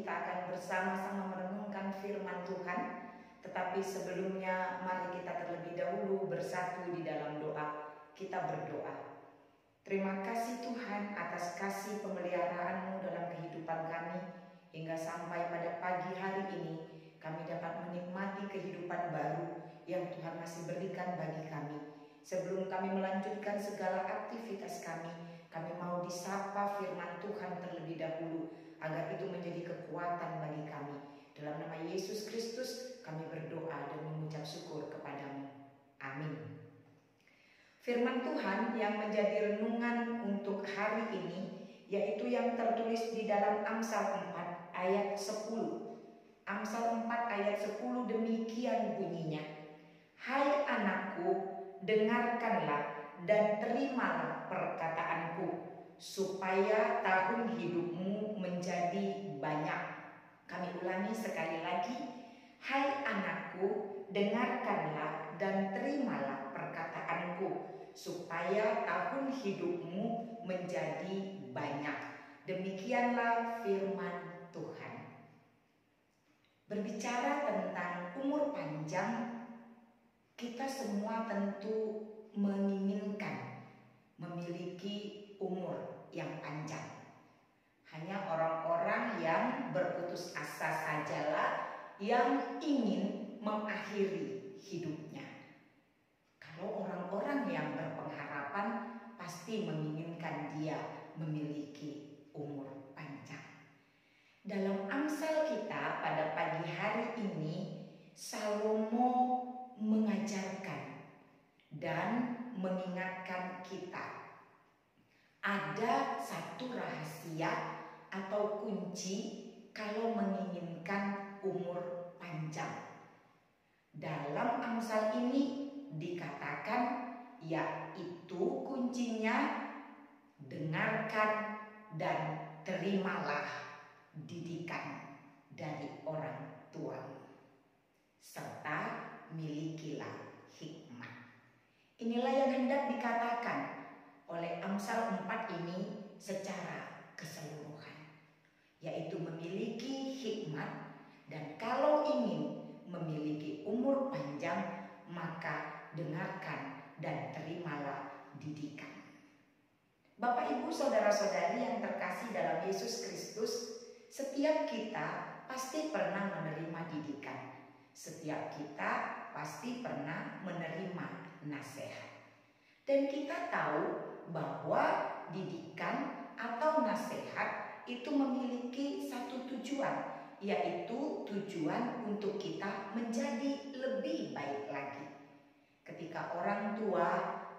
kita akan bersama-sama merenungkan firman Tuhan. Tetapi sebelumnya mari kita terlebih dahulu bersatu di dalam doa. Kita berdoa. Terima kasih Tuhan atas kasih pemeliharaan-Mu dalam kehidupan kami. Hingga sampai pada pagi hari ini kami dapat menikmati kehidupan baru yang Tuhan masih berikan bagi kami. Sebelum kami melanjutkan segala aktivitas kami mau disapa firman Tuhan terlebih dahulu, agar itu menjadi kekuatan bagi kami. Dalam nama Yesus Kristus kami berdoa dan mengucap syukur kepadamu. Amin. Firman Tuhan yang menjadi renungan untuk hari ini, yaitu yang tertulis di dalam Amsal 4 ayat 10. Amsal 4 ayat 10 demikian bunyinya. Hai anakku, dengarkanlah dan terimalah perkataanku, supaya tahun hidupmu menjadi banyak. Kami ulangi sekali lagi. Hai anakku, dengarkanlah dan terimalah perkataanku, supaya tahun hidupmu menjadi banyak. Demikianlah firman Tuhan. Berbicara tentang umur panjang, kita semua tentu menginginkan memiliki umur yang panjang. Hanya orang-orang yang berputus asa sajalah yang ingin mengakhiri hidupnya. Kalau orang-orang yang berpengharapan pasti menginginkan dia memiliki umur panjang. Dalam Amsal kita pada pagi hari ini, Salomo mengajarkan dan mengingatkan kita. Ada satu rahasia atau kunci kalau menginginkan umur panjang. Dalam Amsal ini dikatakan, yaitu kuncinya dengarkan dan terimalah didikan dari orang tuamu, serta milikilah hikmat. Inilah yang hendak dikatakan oleh Amsal 4 ini secara keseluruhan, yaitu memiliki hikmat, dan kalau ingin memiliki umur panjang, maka dengarkan dan terimalah didikan. Bapak, Ibu, saudara-saudari yang terkasih dalam Yesus Kristus, setiap kita pasti pernah menerima didikan. Setiap kita pasti pernah menerima nasihat. Dan kita tahu bahwa didikan atau nasihat itu memiliki satu tujuan, yaitu tujuan untuk kita menjadi lebih baik lagi. Ketika orang tua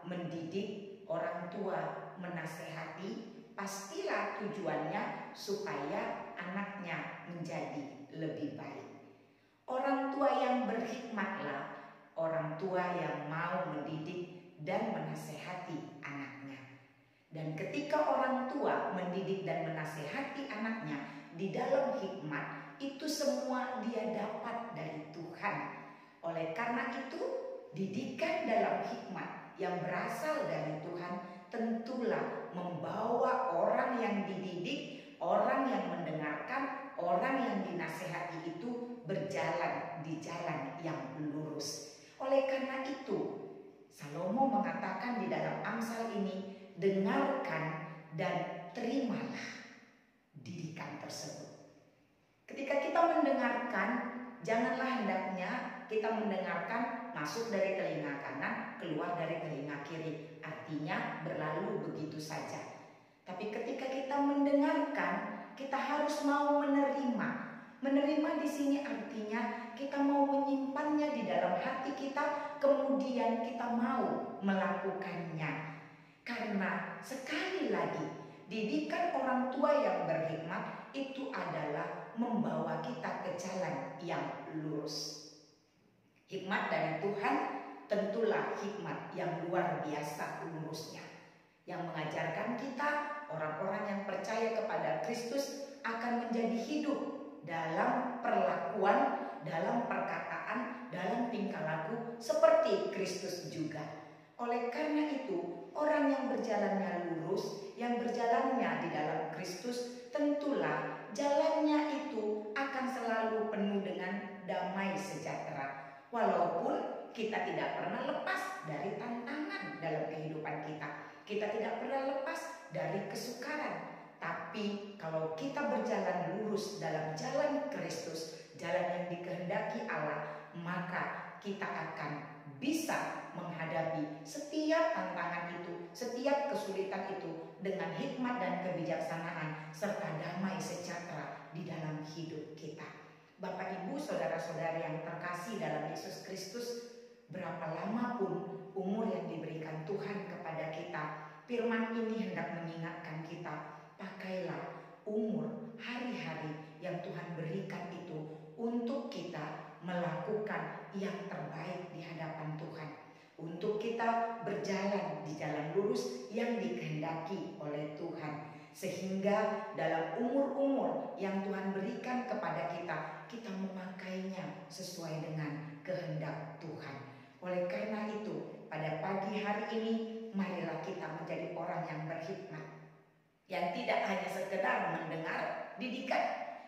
mendidik, orang tua menasehati, pastilah tujuannya supaya anaknya menjadi lebih baik. Orang tua yang berhikmatlah orang tua yang mau mendidik dan menasehati anaknya. Dan ketika orang tua mendidik dan menasehati anaknya di dalam hikmat, itu semua dia dapat dari Tuhan. Oleh karena itu, didikan dalam hikmat yang berasal dari Tuhan tentulah membawa orang yang dididik, orang yang mendengarkan, orang yang dinasehati itu berjalan di jalan yang lurus. Oleh karena itu, Salomo mengatakan di dalam Amsal ini, dengarkan dan terimalah didikan tersebut. Ketika kita mendengarkan, janganlah hendaknya kita mendengarkan masuk dari telinga kanan, keluar dari telinga kiri. Artinya berlalu begitu saja. Tapi ketika kita mendengarkan, kita harus mau menerima. Menerima di sini artinya kita mau menyimpannya di dalam hati kita, kemudian kita mau melakukannya. Karena sekali lagi, didikan orang tua yang berhikmat itu adalah membawa kita ke jalan yang lurus. Hikmat dari Tuhan tentulah hikmat yang luar biasa lurusnya, yang mengajarkan kita, orang-orang yang percaya kepada Kristus, akan menjadi hidup dalam perlakuan, dalam perkataan, dalam tingkah laku seperti Kristus juga. Oleh karena itu, orang yang berjalannya lurus, yang berjalannya di dalam Kristus, tentulah jalannya itu akan selalu penuh dengan damai sejahtera. Walaupun kita tidak pernah lepas dari tantangan dalam kehidupan kita. Kita tidak pernah lepas dari kesukaran. Tapi kalau kita berjalan lurus dalam jalan Kristus, jalan yang dikehendaki Allah, maka kita akan bisa menghadapi setiap tantangan itu, setiap kesulitan itu dengan hikmat dan kebijaksanaan serta damai sejahtera di dalam hidup kita. Bapak, Ibu, saudara-saudari yang terkasih dalam Yesus Kristus, berapa lama pun umur yang diberikan Tuhan kepada kita, firman ini hendak mengingatkan kita, pakailah umur hari-hari yang Tuhan berikan itu untuk kita melakukan yang terbaik di hadapan Tuhan, untuk kita berjalan di jalan lurus yang dikehendaki oleh Tuhan, sehingga dalam umur-umur yang Tuhan berikan kepada kita, kita memakainya sesuai dengan kehendak Tuhan. Oleh karena itu, pada pagi hari ini, marilah kita menjadi orang yang berhikmat, yang tidak hanya sekedar mendengar didikan,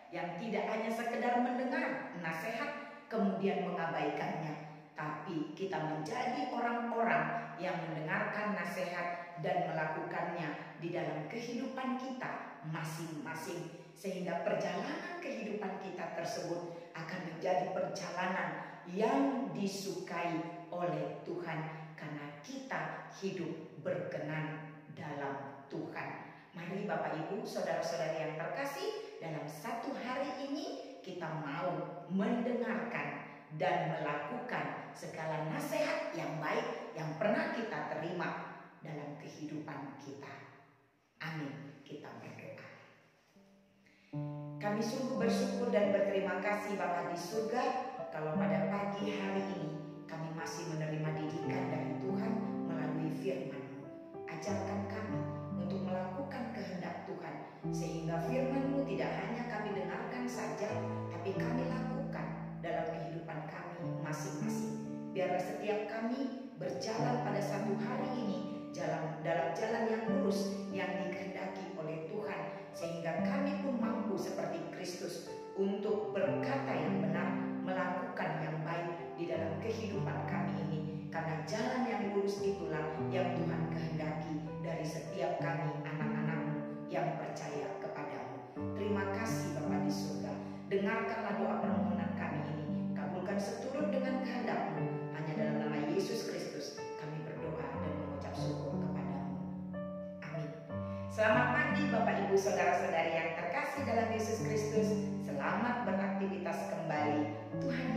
yang tidak hanya sekedar mendengar nasihat kemudian mengabaikannya, tapi kita menjadi orang-orang yang mendengarkan nasihat dan melakukannya di dalam kehidupan kita masing-masing, sehingga perjalanan kehidupan kita tersebut akan menjadi perjalanan yang disukai oleh Tuhan, karena kita hidup berkenan dalam Tuhan. Mari Bapak, Ibu, saudara-saudari yang terkasih, dalam satu hari ini kita mau mendengarkan dan melakukan segala nasihat yang baik yang pernah kita terima dalam kehidupan kita. Amin. Kita berdoa. Kami sungguh bersyukur dan berterima kasih Bapa di surga, kalau pada pagi hari ini kami masih menerima didikan dari Tuhan melalui firman-Mu. Ajarkan kami untuk melakukan kehendak Tuhan, sehingga firman-Mu tidak hanya kami dengarkan saja, tapi kami lakukan dalam kehidupan kami masing-masing. Biarlah setiap kami berjalan pada satu hari ini dalam jalan yang lurus yang dikehendaki oleh Tuhan, sehingga kami pun mampu seperti Kristus untuk berkata yang benar, melakukan yang baik di dalam kehidupan kami ini, karena jalan yang lurus itulah yang Tuhan kehendaki dari setiap kami anak-anak-Mu yang percaya kepadamu. Terima kasih Bapa di surga. Dengarkanlah doa permohonan kami ini, kabulkan seturut dengan kehendak-Mu. Hanya dalam nama Yesus Kristus kami berdoa dan mengucap syukur kepadamu. Amin. Selamat pagi Bapak, Ibu, saudara-saudari yang terkasih dalam Yesus Kristus. Selamat beraktivitas kembali. Tuhan